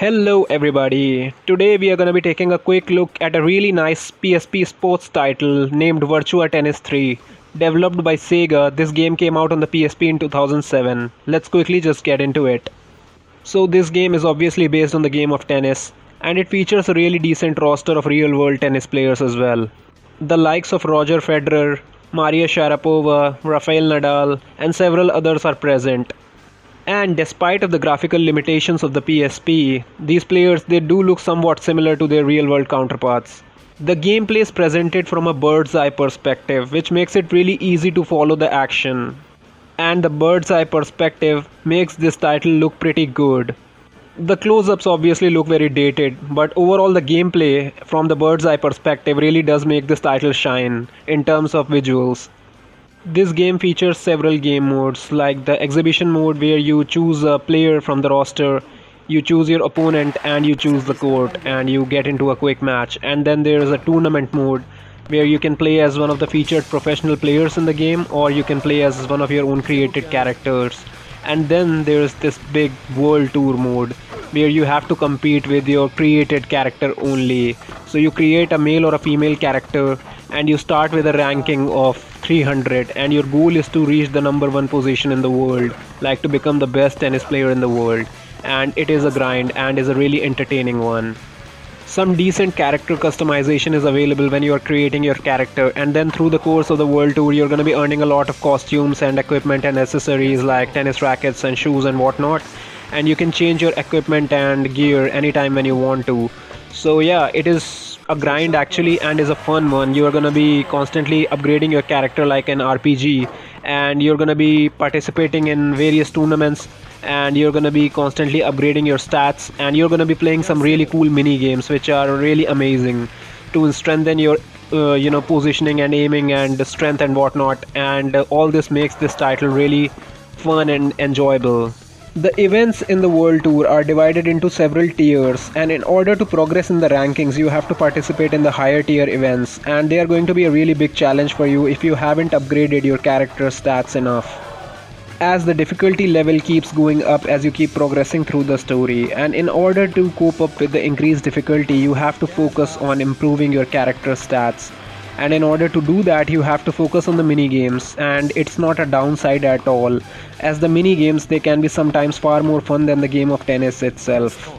Hello everybody. Today we are going to be taking a quick look at a really nice PSP sports title named Virtua Tennis 3. Developed by Sega, this game came out on the PSP in 2007. Let's quickly just get into it. So this game is obviously based on the game of tennis, and it features a really decent roster of real world tennis players as well. The likes of Roger Federer, Maria Sharapova, Rafael Nadal, and several others are present. And despite of the graphical limitations of the PSP, these players they do look somewhat similar to their real-world counterparts. The gameplay is presented from a bird's eye perspective, which makes it really easy to follow the action. And the bird's eye perspective makes this title look pretty good. The close-ups obviously look very dated, but overall the gameplay from the bird's eye perspective really does make this title shine in terms of visuals. This game features several game modes, like the exhibition mode where you choose a player from the roster, you choose your opponent and you choose the court and you get into a quick match. And then there is a tournament mode where you can play as one of the featured professional players in the game, or you can play as one of your own created characters. And then there is this big world tour mode where you have to compete with your created character only. So you create a male or a female character and you start with a ranking of 300, and your goal is to reach the number one position in the world, like to become the best tennis player in the world. And it is a grind and is a really entertaining one. Some decent character customization is available when you are creating your character, and then through the course of the world tour you're going to be earning a lot of costumes and equipment and accessories like tennis rackets and shoes and whatnot, and you can change your equipment and gear anytime when you want to. So yeah, it is a grind actually and is a fun one. You are going to be constantly upgrading your character like an RPG, and you're going to be participating in various tournaments, and you're going to be constantly upgrading your stats, and you're going to be playing some really cool mini games which are really amazing to strengthen your positioning and aiming and strength and whatnot. And all this makes this title really fun and enjoyable. The events in the World Tour are divided into several tiers, and in order to progress in the rankings, you have to participate in the higher tier events, and they are going to be a really big challenge for you if you haven't upgraded your character stats enough. As the difficulty level keeps going up as you keep progressing through the story, and in order to cope up with the increased difficulty, you have to focus on improving your character stats. And in order to do that, you have to focus on the mini games, and it's not a downside at all, as the mini games they can be sometimes far more fun than the game of tennis itself.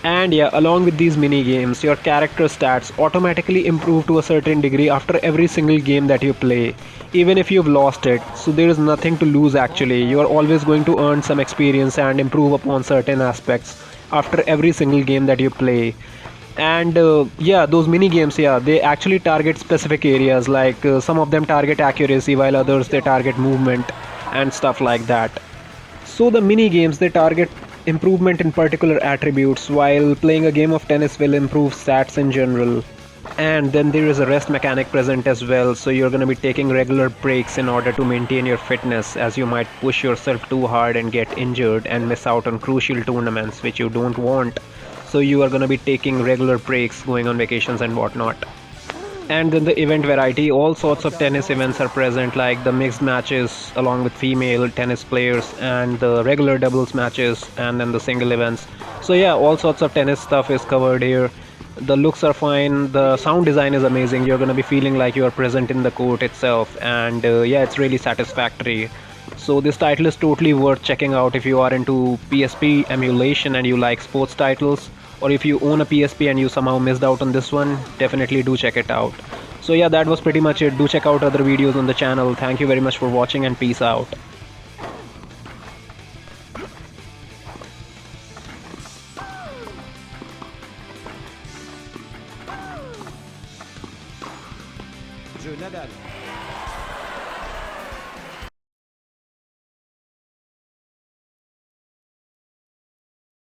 And yeah, along with these mini games, your character stats automatically improve to a certain degree after every single game that you play, even if you've lost it. So there is nothing to lose actually. You are always going to earn some experience and improve upon certain aspects after every single game that you play. And yeah, those mini games, yeah, they actually target specific areas, like some of them target accuracy while others they target movement and stuff like that. So the mini games they target improvement in particular attributes, while playing a game of tennis will improve stats in general. And then there is a rest mechanic present as well, so you're going to be taking regular breaks in order to maintain your fitness, as you might push yourself too hard and get injured and miss out on crucial tournaments which you don't want. So you are going to be taking regular breaks, going on vacations and whatnot. And then the event variety, all sorts of tennis events are present, like the mixed matches along with female tennis players, and the regular doubles matches, and then the single events. So yeah, all sorts of tennis stuff is covered here. The looks are fine, the sound design is amazing, you're going to be feeling like you are present in the court itself, and yeah, it's really satisfactory. So this title is totally worth checking out if you are into PSP emulation and you like sports titles, or if you own a PSP and you somehow missed out on this one, definitely do check it out. So yeah, that was pretty much it. Do check out other videos on the channel. Thank you very much for watching, and peace out. Nadal.